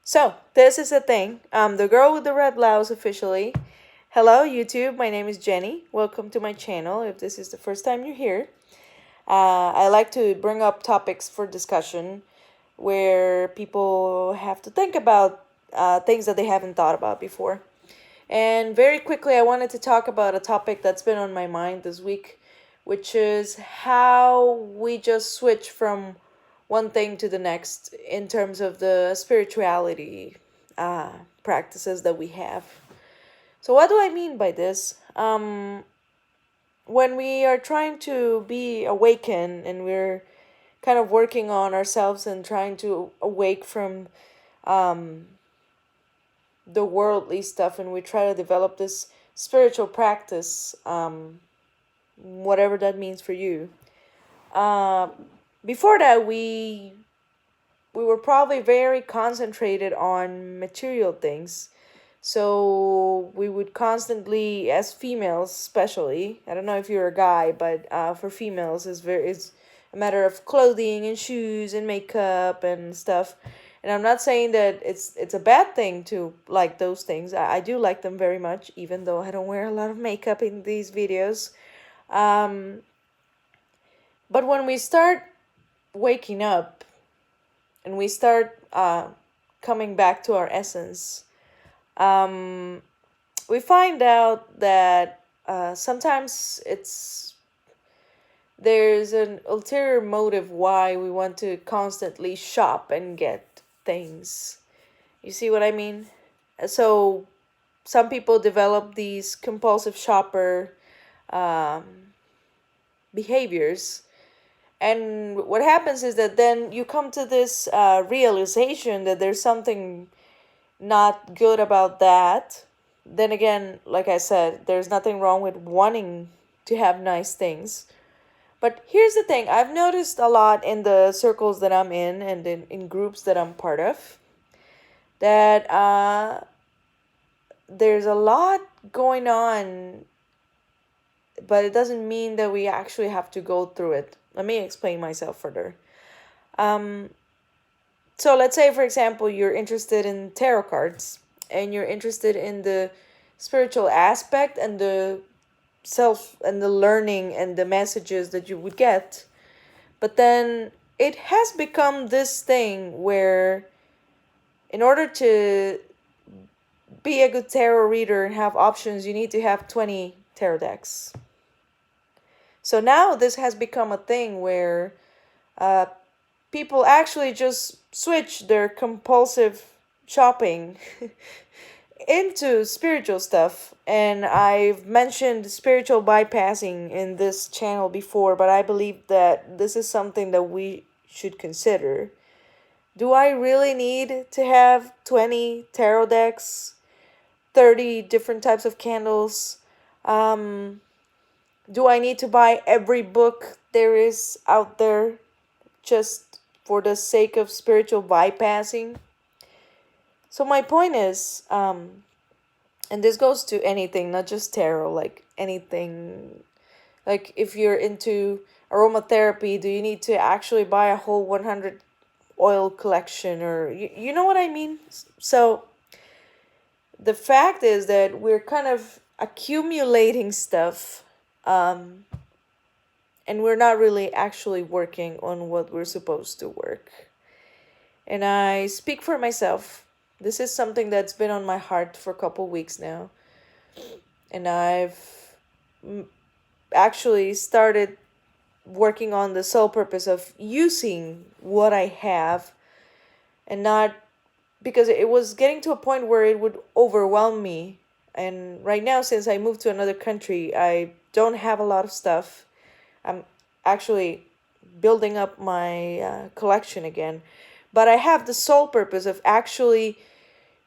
So, this is the thing. I'm the girl with the red blouse officially. Hello, YouTube. My name is Jenny. Welcome to my channel if this is the first time you're here. I like to bring up topics for discussion where people have to think about things that they haven't thought about before. And very quickly, I wanted to talk about a topic that's been on my mind this week, which is how we just switch from one thing to the next in terms of the spirituality uh, practices that we have. So, what do I mean by this? When we are trying to be awakened and we're kind of working on ourselves and trying to awake from um, the worldly stuff, and we try to develop this spiritual practice, whatever that means for you. Uh, Before that, we were probably very concentrated on material things. So we would constantly, as females especially, I don't know if you're a guy, but for females, it's a matter of clothing and shoes and makeup and stuff. And I'm not saying that it's a bad thing to like those things. I do like them very much, even though I don't wear a lot of makeup in these videos. Um, but when we start waking up and we start coming back to our essence, um, we find out that sometimes there's an ulterior motive why we want to constantly shop and get things. You see what I mean? So some people develop these compulsive shopper um, behaviors, and what happens is that then you come to this realization that there's something not good about that. Then again, like I said, there's nothing wrong with wanting to have nice things. But here's the thing, I've noticed a lot in the circles that I'm in and in groups that I'm part of that there's a lot going on, but it doesn't mean that we actually have to go through it. Let me explain myself further. Um, so let's say, for example, you're interested in tarot cards and you're interested in the spiritual aspect and the self and the learning and the messages that you would get. But then it has become this thing where, in order to be a good tarot reader and have options, you need to have 20 tarot decks. So now this has become a thing where uh, people actually just switch their compulsive shopping into spiritual stuff. And I've mentioned spiritual bypassing in this channel before, but I believe that this is something that we should consider. Do I really need to have 20 tarot decks, 30 different types of candles? Um, do I need to buy every book there is out there just for the sake of spiritual bypassing? So my point is, and this goes to anything, not just tarot, like anything. Like if you're into aromatherapy, do you need to actually buy a whole 100 oil collection, or you know what I mean? So the fact is that we're kind of accumulating stuff, um, and we're not really actually working on what we're supposed to work. And I speak for myself. This is something that's been on my heart for a couple weeks now. And I've actually started working on the sole purpose of using what I have, and not because it was getting to a point where it would overwhelm me. And right now, since I moved to another country, I don't have a lot of stuff. I'm actually building up my collection again. But I have the sole purpose of actually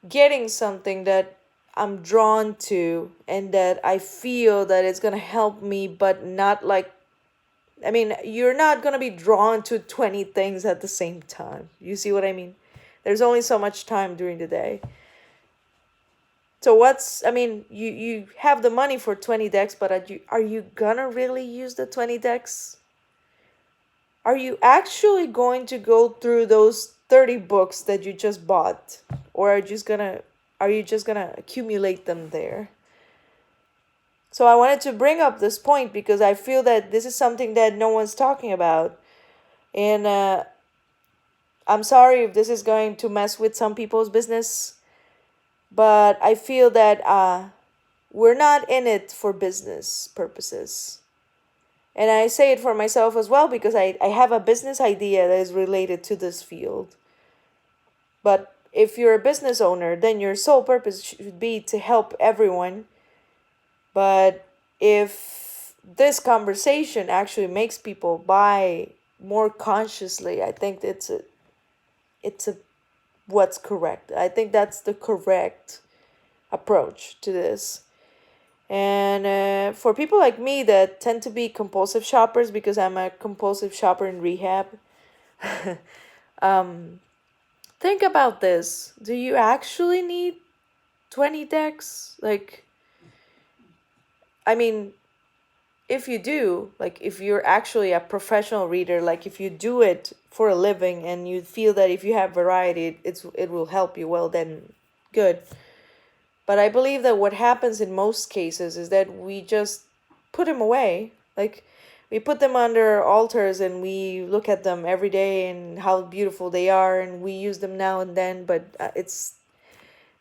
getting something that I'm drawn to and that I feel that it's going to help me, but not like, I mean, you're not going to be drawn to 20 things at the same time. You see what I mean? There's only so much time during the day. So I mean, you have the money for 20 decks, but are you gonna really use the 20 decks? Are you actually going to go through those 30 books that you just bought? or are you just gonna accumulate them there? So I wanted to bring up this point because I feel that this is something that no one's talking about. And I'm sorry if this is going to mess with some people's business, but I feel that we're not in it for business purposes. And I say it for myself as well because I have a business idea that is related to this field. But if you're a business owner, then your sole purpose should be to help everyone. But if this conversation actually makes people buy more consciously, I think it's a what's correct. I think that's the correct approach to this. And for people like me that tend to be compulsive shoppers, because I'm a compulsive shopper in rehab, um, think about this. Do you actually need 20 decks? Like, I mean, if you do, like, if you're actually a professional reader, like, if you do it for a living and you feel that if you have variety, it will help you, well, then good. But I believe that what happens in most cases is that we just put them away. Like, we put them under altars and we look at them every day and how beautiful they are, and we use them now and then, but it's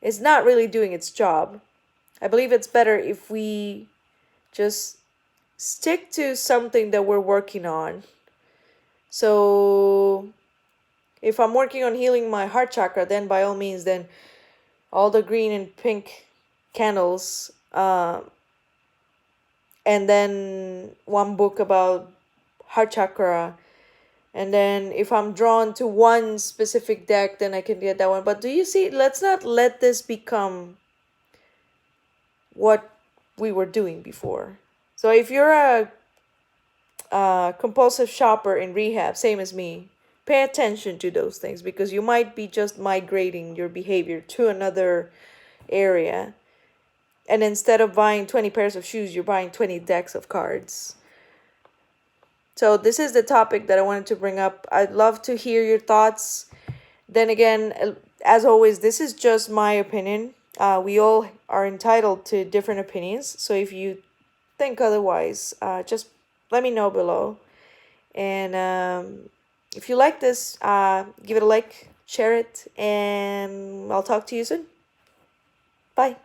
not really doing its job. I believe it's better if we just stick to something that we're working on. So if I'm working on healing my heart chakra, then by all means, then all the green and pink candles, and then one book about heart chakra. And then if I'm drawn to one specific deck, then I can get that one. But do you see, let's not let this become what we were doing before. So if you're a compulsive shopper in rehab, same as me, pay attention to those things, because you might be just migrating your behavior to another area. And instead of buying 20 pairs of shoes, you're buying 20 decks of cards. So this is the topic that I wanted to bring up. I'd love to hear your thoughts. Then again, as always, this is just my opinion. We all are entitled to different opinions. So if you think otherwise, just let me know below. And if you like this, give it a like, share it, and I'll talk to you soon. Bye.